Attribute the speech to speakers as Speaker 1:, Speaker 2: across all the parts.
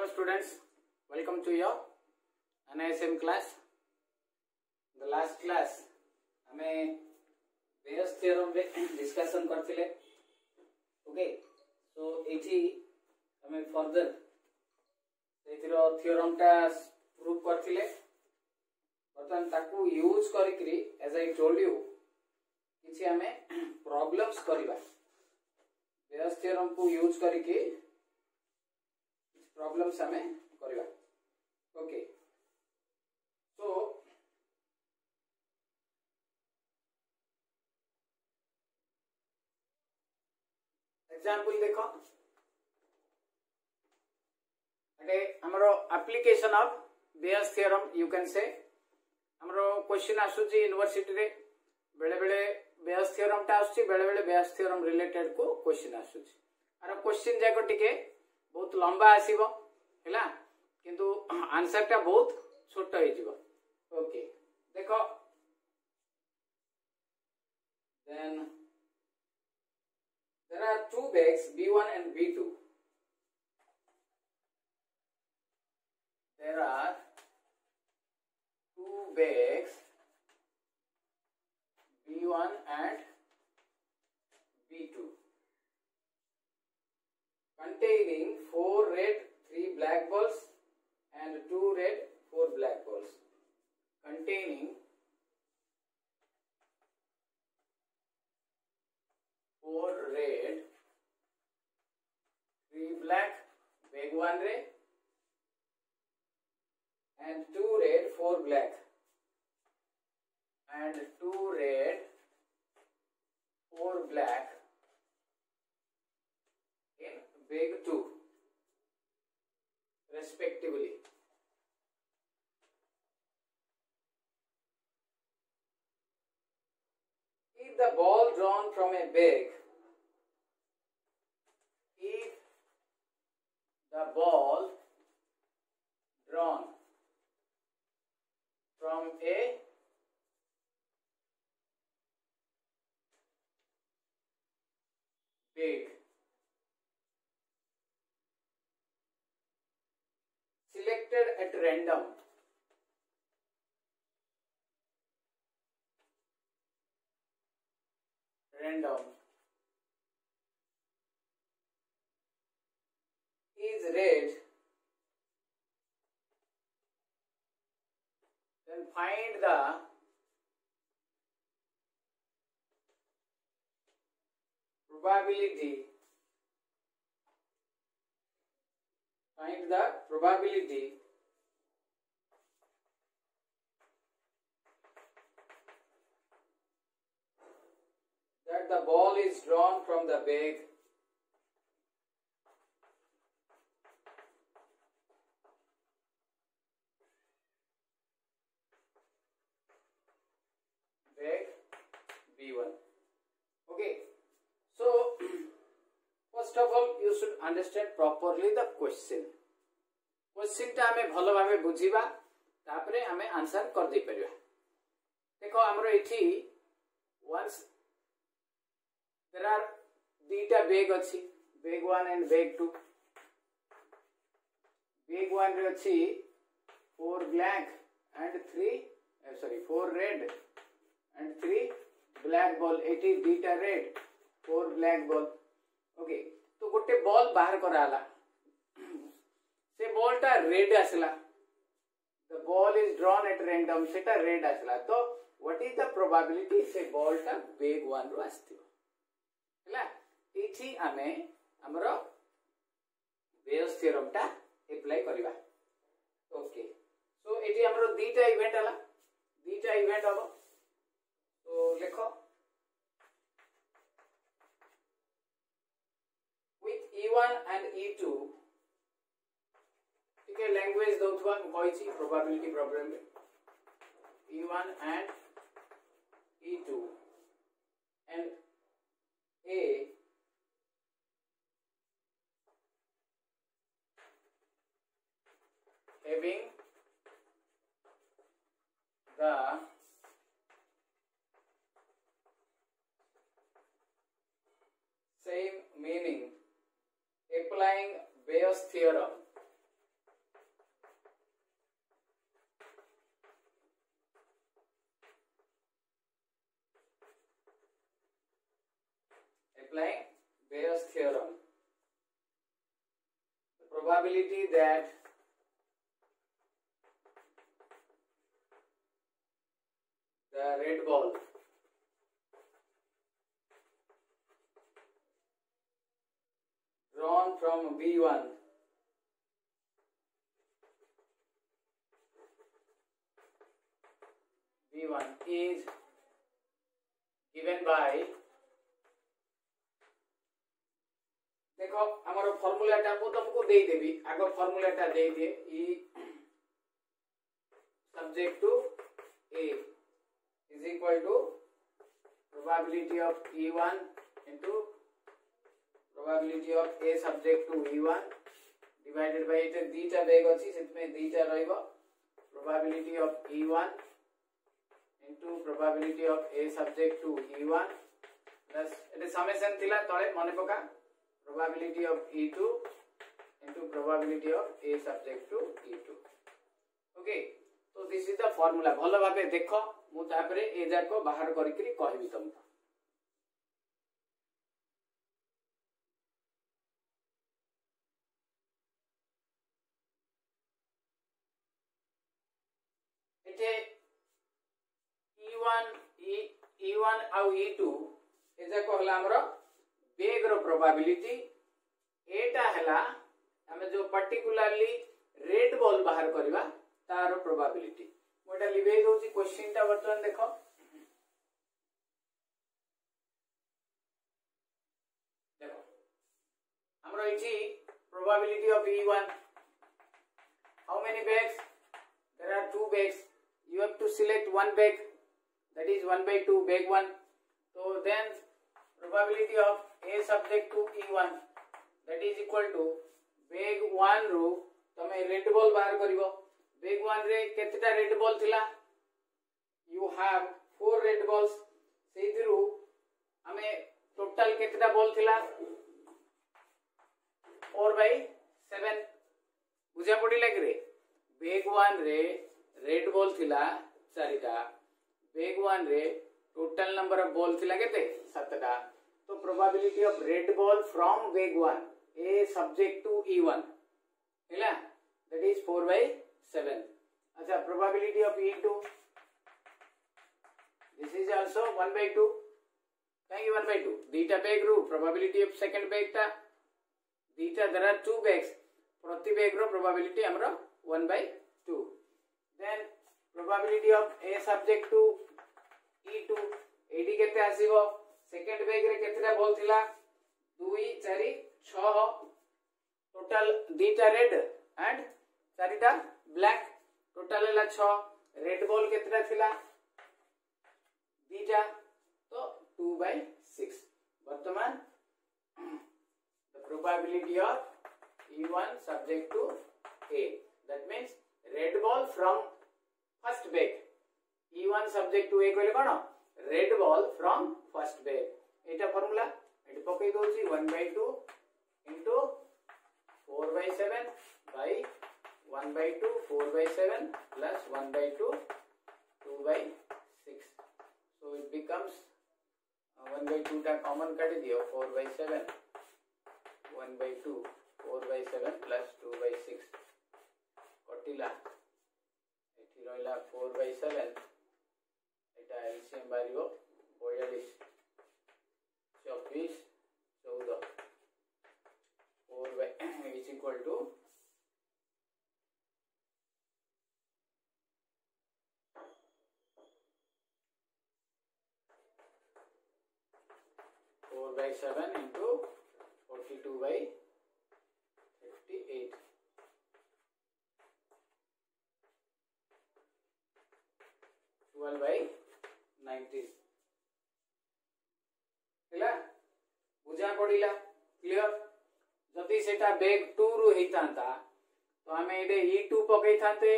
Speaker 1: Hello students, welcome to your NISM class. The last class हमें Bayes theorem पे discussion करथिले. Okay, so एठी हमें further एथिरो theorem टा prove करथिले. बर्तमान ताकू use करिकरी as I told you किछि हमें problems करिबा. Bayes theorem को यूज करिके प्रॉब्लम्स हमें करिबा. ओके, सो एग्जांपल देखो अटे हमरो application of Bayes theorem you can say हमरो क्वेश्चन आसुची यूनिवर्सिटी रे बेले बेले बेयस थ्योरम टा आसुची बेले बेले बेयस थ्योरम रिलेटेड को क्वेश्चन आसुची. आरो क्वेश्चन जाको टिके बहुत लंबा आसीबो हैला किंतु आंसर टा बहुत छोट होई जिवो. ओके देखो then there are two bags B1 and B2. There are two bags B1 and B2 containing 4 red, 3 black balls and 2 red, 4 black balls. Containing 4 red, 3 black, bag 1 red and 2 red, 4 black and 2 red, 4 black in bag 2 respectively. If the ball drawn from a bag, if the ball drawn from a bag selected at random is red, then find the probability that the ball is drawn from the bag B1. Okay, so first of all you should understand properly the question टा हमें भलो भावे बुझीबा तापरे हमें answer कर दे परिबा. देखो हमरो एठी once there are dita bag अछि bag 1 and bag 2. bag 1 रे अछि 4 black and 4 red and 3 black ball. एठी dita red 4 black ball. Okay, तो गोटे बॉल बाहर कराला से बॉल टा रेड आसला. The ball is drawn at random सेटा रेड आसला. तो व्हाट इज द प्रोबेबिलिटी से बॉल टा बेग 1 रो आस्थियो हैला. एठी हमें हमरो बेयस थ्योरम टा अप्लाई करबा. ओके, सो एठी हमरो दीटा इवेंट हला, दीटा इवेंट हबो. तो लेखो with E1 and E2 ठीक है. लैंग्वेज दउथवा कहै छी प्रोबेबिलिटी प्रॉब्लम में E1 and E2 and A having the same meaning applying Bayes theorem theorem. The probability that the red ball drawn from B1 is given by, देखो हमारा फॉर्मूलाटा को तुमको दे देबी आगो फॉर्मूलाटा दे दे ई subject to A is equal to probability of E1 into probability of A subject to E1 divided by it दीटा बेग अछि सेतमे दीटा रहइबो probability of E1 into probability of A subject to E1 plus it is summation थिला तळे मने पका probability of E2 into probability of A subject to E2. Okay, so this is the formula. भलो भाबे देखो मु तापरे ए जाको बाहर करि करि कहबी तुमको. एते E1 आउ E2 ए जाको हला हमरो बेग रो प्रोबेबिलिटी एटा हला हमें जो पर्टिकुलरली रेड बॉल बाहर करबा तारो प्रोबेबिलिटी मोटा लिबे दोची क्वेश्चन ता वर्तमान देखो हमरो इची probability of E1 how many bags there are two bags you have to select one bag that is 1/2 bag 1 so then probability of A subject to E1 that is equal to bag 1 रो तमे red ball बाहर करिवो bag 1 रे केतेटा red ball थिला you have 4 red balls सेथिरु हमें total केतेटा ball थिला 4/7 बुझा पड़ी लाग रे bag 1 रे रेड बॉल थिला 4टा bag 1 रे टोटल नंबर ऑफ बॉल थिला केते 7टा तो probability of red ball from bag 1 A subject to E1 हैला that is 4/7. अच्छा probability of E2 this is also 1/2 काहे 1/2 दीटा बैग रो प्रोबेबिलिटी ऑफ सेकंड बैग ता दीटा देयर आर टू बैग्स प्रति बैग रो प्रोबेबिलिटी हमरो 1/2 then probability of A subject to E2 एडी केते आसीबो सेकंड बैग रे केतेटा बॉल थिला 2 4 6 टोटल दीटा रेड एंड 4टा ब्लैक टोटल हला 6 रेड बॉल केतेटा थिला दीटा तो 2/6 वर्तमान the probability of E1 subject to A that means red ball from first bag E1 subject to A कहले कोन red ball from first bag Etah formula eighty पकई Dochi 1/2 into 4/7 by 1/2 4/7 plus 1/2 2/6 so it becomes 1/2 टा common काटी दियो 4/7 1/2 4/7 plus 2/6 कटिला एठी रहला 4/7 एटा LCM बारिबो 42 24 14 4 is equal to 4/7 into 42/58 12/19 हैला बुझा पड़िला clear जदि सेटा बैग 2 रु हेतांता तो हमें एडे E2 पकई थांते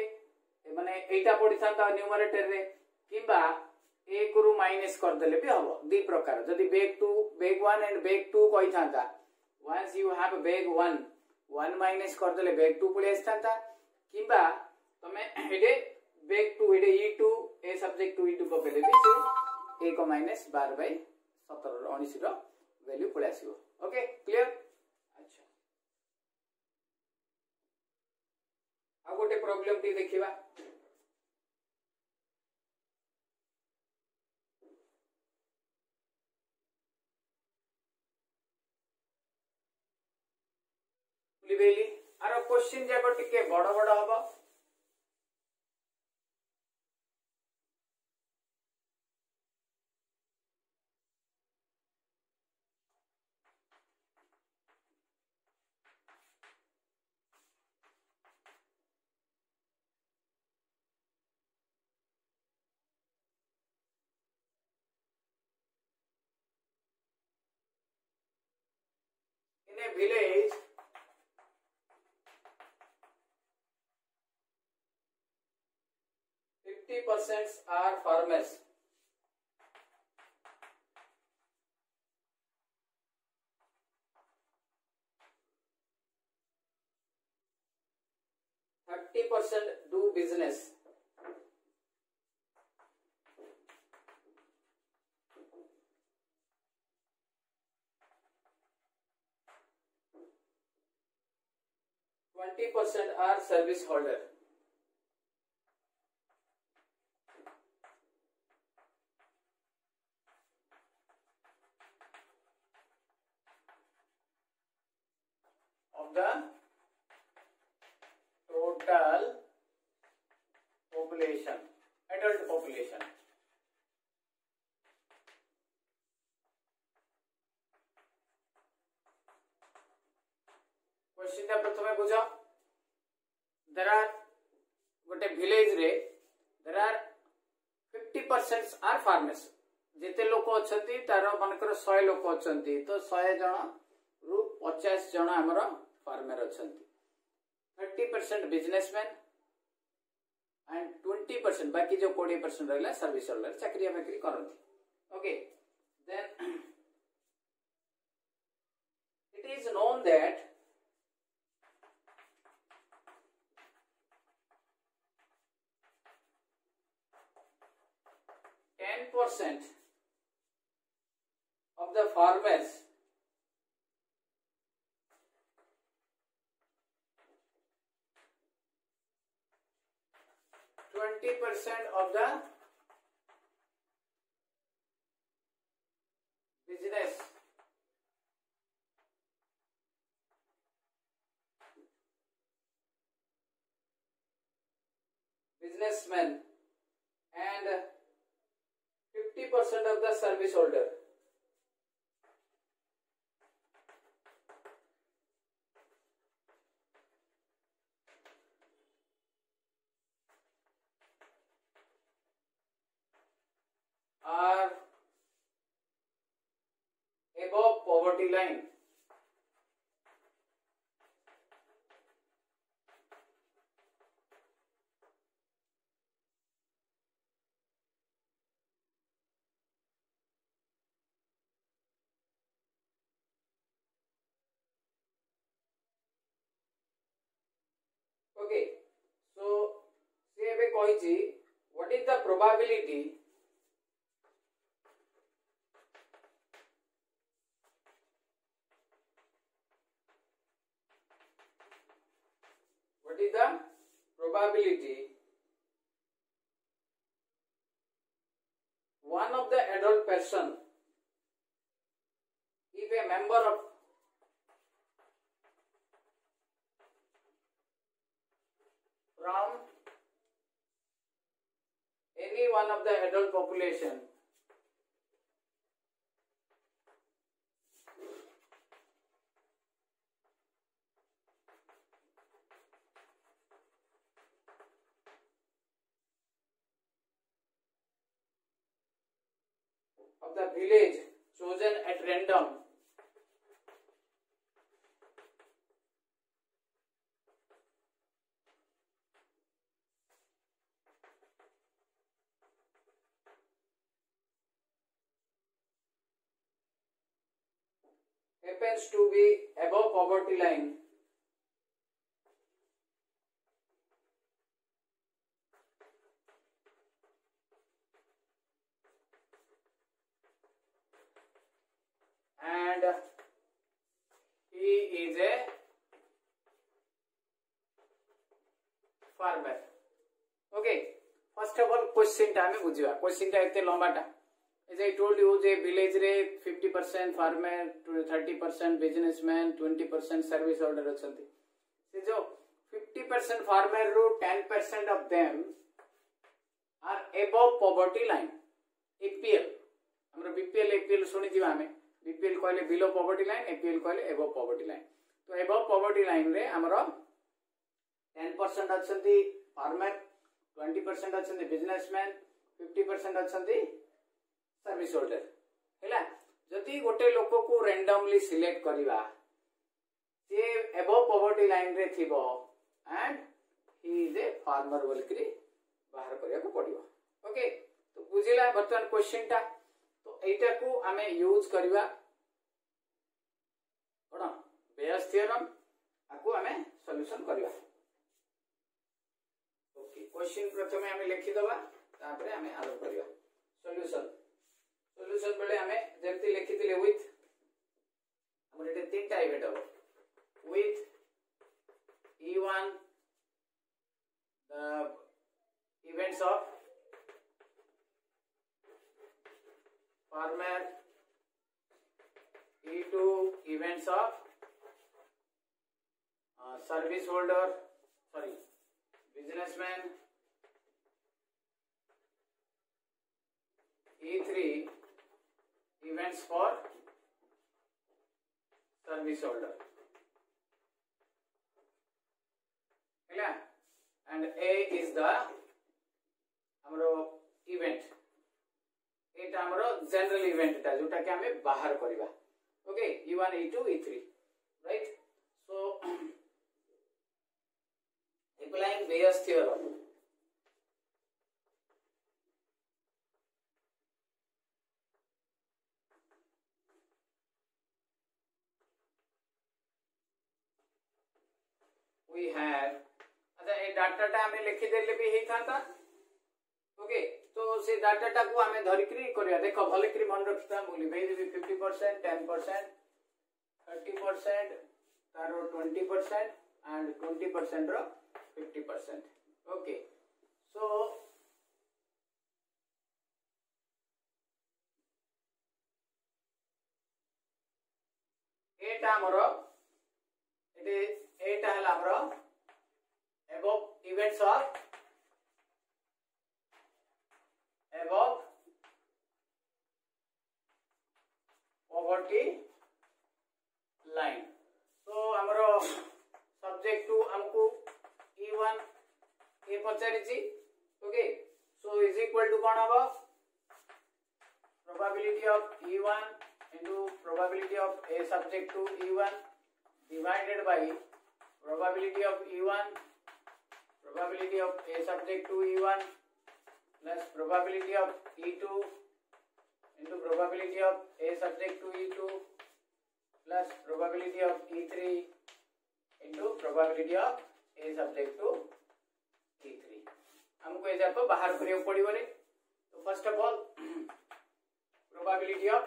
Speaker 1: माने एटा पड़ी थांता न्यूमरेटर रे किबा 1 रु माइनस कर देले भी हबो दी प्रकार जदि बैग 1 एंड बैग 2 कहि थांता once you have bag 1 minus कर देले बैग 2 पळे आस्थांता किबा तमे एडे बैग 2 एडे E2 A subject to E2 पकले भी से 1 - 12/17 19 रो वैल्यू पळे आसीबो ओके क्लियर। अच्छा आ गोटे प्रॉब्लम टी देखिबा। लिबेली आरो क्वेश्चन जाको टिके बड़ बड़ हबो। In a village, %50 are farmers. %30 do business. %20 are service holder. Of the total population, adult population. Question टा प्रथमे बुझ। देयर आर गोटे विलेज रे देयर आर 50% आर फार्मर्स। जेते लोक अछंती तार मनकर 100 लोक अछंती तो 100 जण रु 50 जण हमर फार्मर अछंती। 30% बिजनेसमैन एंड 20% बाकी जो 20% रहला सर्विस होल्डर चाकरी बाकरी करंती। Okay then it is known that 10% of the farmers %20 of the businessmen and 50% of the service holder. Are above poverty line. Okay, so see ebe koichi what is the probability one of the adult person if a member of from any one of the adult population of the village chosen at random happens to be above poverty line and he is a farmer. Okay, first of all question टा हमें बुझिबा. question टा एते लंबा टा. As I told you, J village रे 50% farmer, 30% businessman, 20% service holder अछंती. से जो 50% farmer row 10% of them are above poverty line. APL हमरो BPL APL सुनी दिवा हमें. BPL कहले below poverty line, APL कहले above poverty line. तो above poverty line रे हमरो 10% अछंती farmer, 20% अछंती businessman, 50% अछंती सर्विस होल्डर. हैला जदि गोटे लोक को रैंडमली सिलेक्ट करिवा से अबव पॉवर्टी लाइन रे थिबो and he is a farmer बोलकरी बाहर करिया को पड़िबो. ओके, तो बुझिला बर्तमान क्वेश्चन टा. तो एटा को हमें यूज करिवा कोन बेयस थ्योरम आको हमें सॉल्यूशन करिवा. ओके, क्वेश्चन प्रथमे हमें लिखि दबा तापरे हमें आरंभ करिवा. सॉल्यूशन बेले हमें जेमति लिखि दिले विथ हमर एटे तीनटा इवेंट हो with E1 the events of farmer, E2 events of service holder, sorry, businessman, E3 events for service holder. And A is the हमरो event. एटा हमरो जनरल इवेंट टा जोटा के हमें बाहर करिवा. Okay, E1 E2 E3, right. So applying Bayes theorem, we have अच्छा ए data टा हमें लिखि देले भी हेई थाता. ओके, तो से डाटा टा को हमें धरिकरी करिया. देखो भले करी मन रखता बोली भाई 50%, 10%, 30%, तारो 20% and 20% रो 50%. ओके, सो एटा हमरो एटा हला हमरो above events of above poverty line. So हमरो subject to हमको E1 ए पचारिछि. Okay, so is equal to कोन हबो probability of E1 into probability of A subject to E1 divided by probability of E1 probability of A subject to E1 plus probability of E2 into probability of A subject to E2 plus probability of E3 into probability of A subject to E3. हमको ए जाको बाहर करियो पड़िबो रे. तो first of all probability of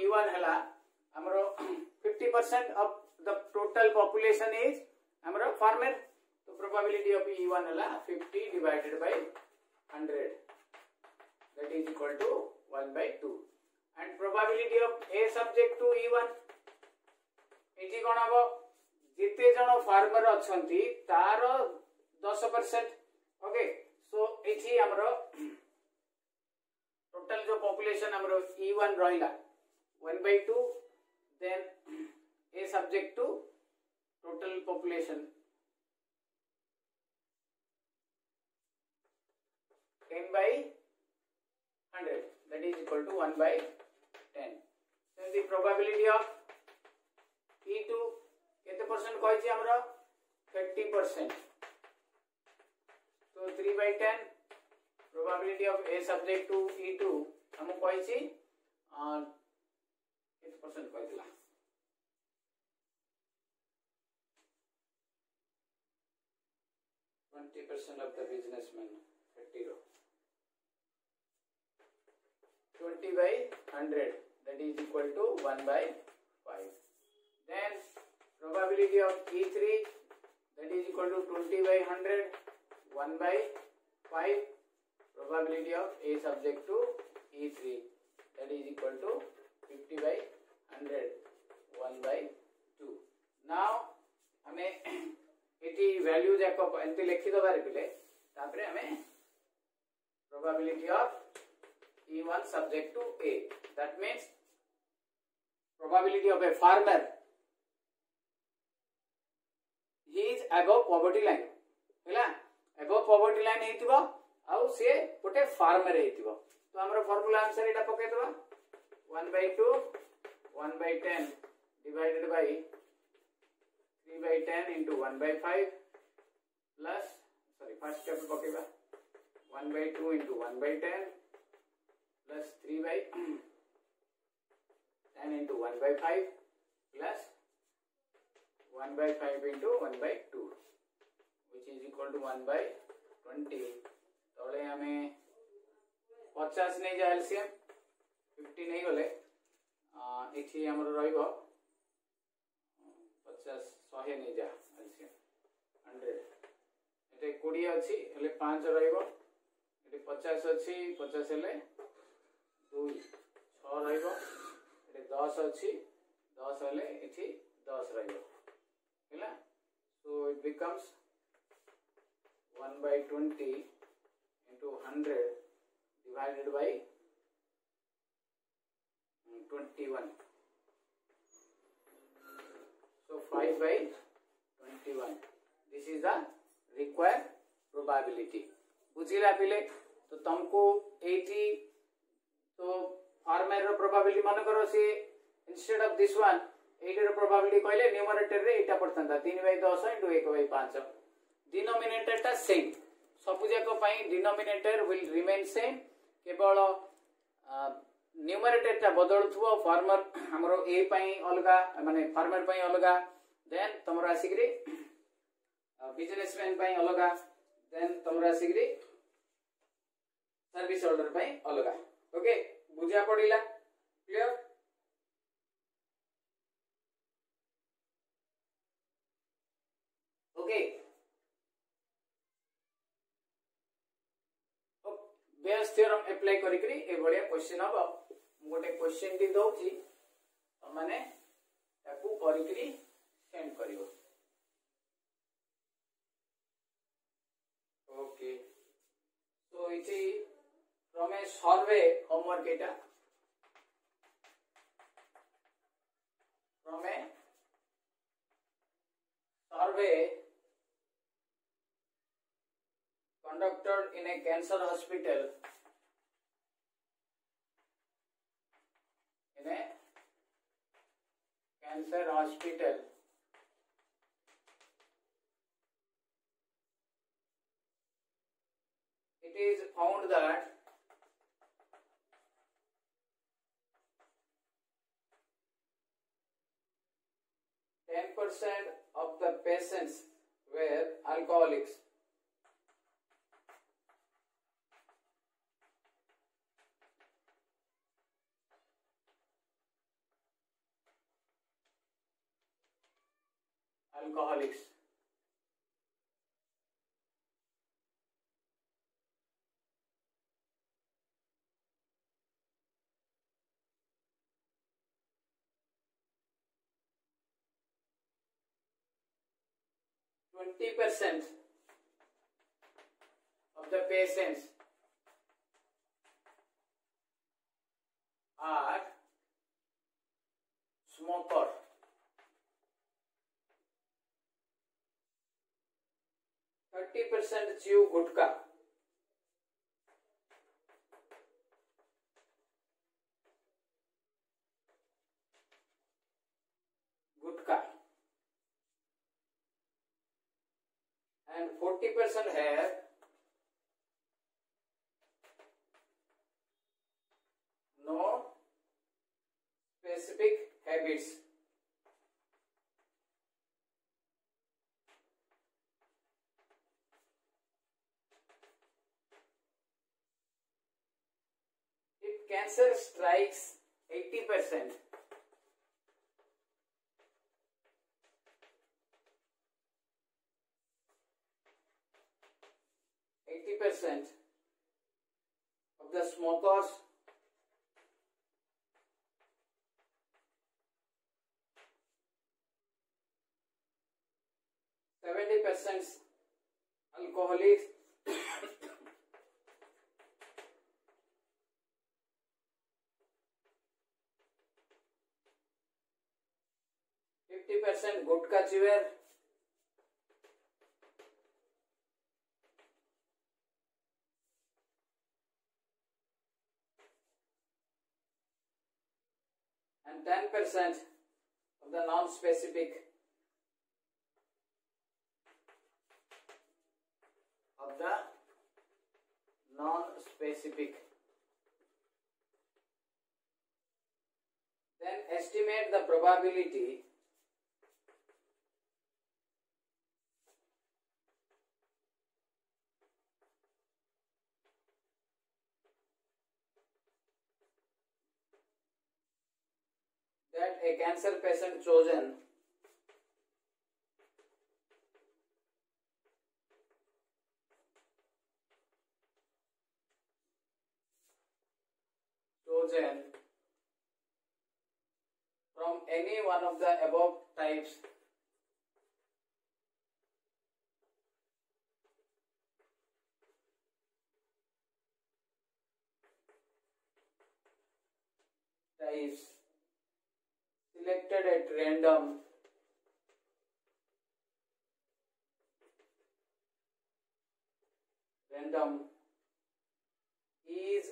Speaker 1: E1 हला हमरो 50% of the total population is हमरो farmer. तो probability of E1 हला 50 divided by 100, that is equal to 1/2. and probability of A subject to E1 एठी कोन हबो जिते जण फार्मर अछंती तार 10%. ओके, सो एठी हमरो टोटल जो पॉपुलेशन हमरो E1 रहिला 1/2, then A subject to total population 10/100, that is equal to 1/10. Then the probability of E2 केते परसेंट कहै छी हमरा 30%. So 3/10 probability of A subject to E2 हम कहै छी केते परसेंट कहै दिला 20% of the businessman 30 row 20/100, that is equal to 1 by 5. Then probability of E3 that is equal to 20 by 100, 1 by 5. Probability of A subject to E3 that is equal to 50 by 100, 1 by 2. Now हमें इटी value जाक एंती लिखि दबार पिले तापरे हमें probability of E1 subject to A, that means probability of a farmer, he is above poverty line हैला, above poverty line हेतिबो आउ से गोटे फार्मर हेतिबो तो हमर फार्मूला आंसर एटा पके दबा 1 by 2 1 by 10 divided by 3 by 10 into 1 by 5 plus first step पकेबा 1 by 2 into 1 by 10 plus 3 by 10 into 1 by 5 plus 1 by 5 into 1 by 2 which is equal to 1 by 20. तोले हमें 50 नहीं जा एलसीएम 50 नहीं गले इठी हमर रहइबो 50 100 नहीं जा एलसीएम 100 एटे 20 अछि हेले 5 रहइबो एटे 50 अछि 50 हेले 2 6 रहइबो एटे 10 अछि 10 हेले इठी 10 रहइबो हैला so it becomes 1 by 20 into 100 divided by 21. So 5 by 21. This is the required probability. बुझिला पिले तो तुमको 80 तो फार्मर रो प्रोबेबिलिटी मन करो से इंस्टेड ऑफ दिस वन 80 रो प्रोबेबिलिटी कहले न्यूमरेटर रे 8 पड़तंता 3 by 10 into 1 by 5 डिनोमिनेटर टा सेम सब जाक पई डिनोमिनेटर विल रिमेन सेम केवल न्यूमरेटर टा बदलथुवा फार्मर हमरो ए पई अलगा माने फार्मर पई अलगा देन तमरो आसिकरी बिजनेसमैन पई अलगा देन तमरो आसिकरी सर्विस होल्डर पई अलगा ओके बुझा पड़िला clear okay Bayes theorem apply करी करी ए बढ़िया क्वेश्चन हबो गोटे क्वेश्चन टी दउची त माने ताकू करी करी सेंड करिवो ओके सो इति from A survey homework Etah from A survey conducted in a cancer hospital it is found that % of the patients were alcoholics. Alcoholics. %, of the patients are smoker. % chew gutkha. And 40% have no specific habits. If cancer strikes 80% of the smokers alcoholics, 50% gutkha chewer, 10% of the non-specific then estimate the probability that a cancer patient chosen from any one of the above types selected at random is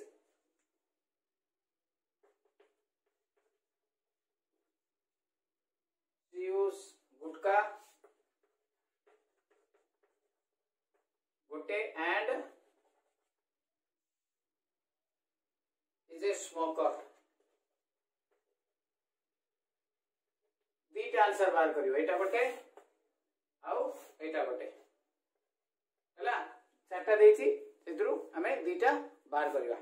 Speaker 1: use गुटखा and is a smoker. दीटा answer बाहर करियो एटा गोटे आउ एटा गोटे हला चारटा देछि सेतरु हमें दीटा बाहर करिवा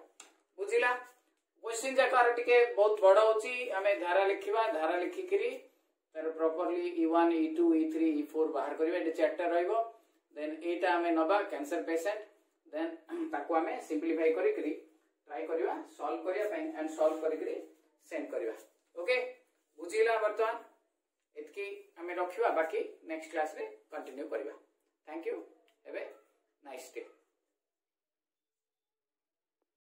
Speaker 1: बुझिला क्वेश्चन जाकार टिके बहुत बड़ होची हमें धारा लिखिबा धारा लिखि करी तर properly E1 E2 E3 E4 बाहर करिवा एटा चारटा रहइबो देन एटा हमें नबा कैंसर पेशेंट देन ताको हमें सिंपलीफाई करी करी ट्राई करिवा सॉल्व करिया एंड सॉल्व करी करी सेंड करिवा ओके बुझिला वर्तमान इतकी हमें रखिवा बाकी नेक्स्ट क्लास रे कंटिन्यू करिवा thank you have a nice day.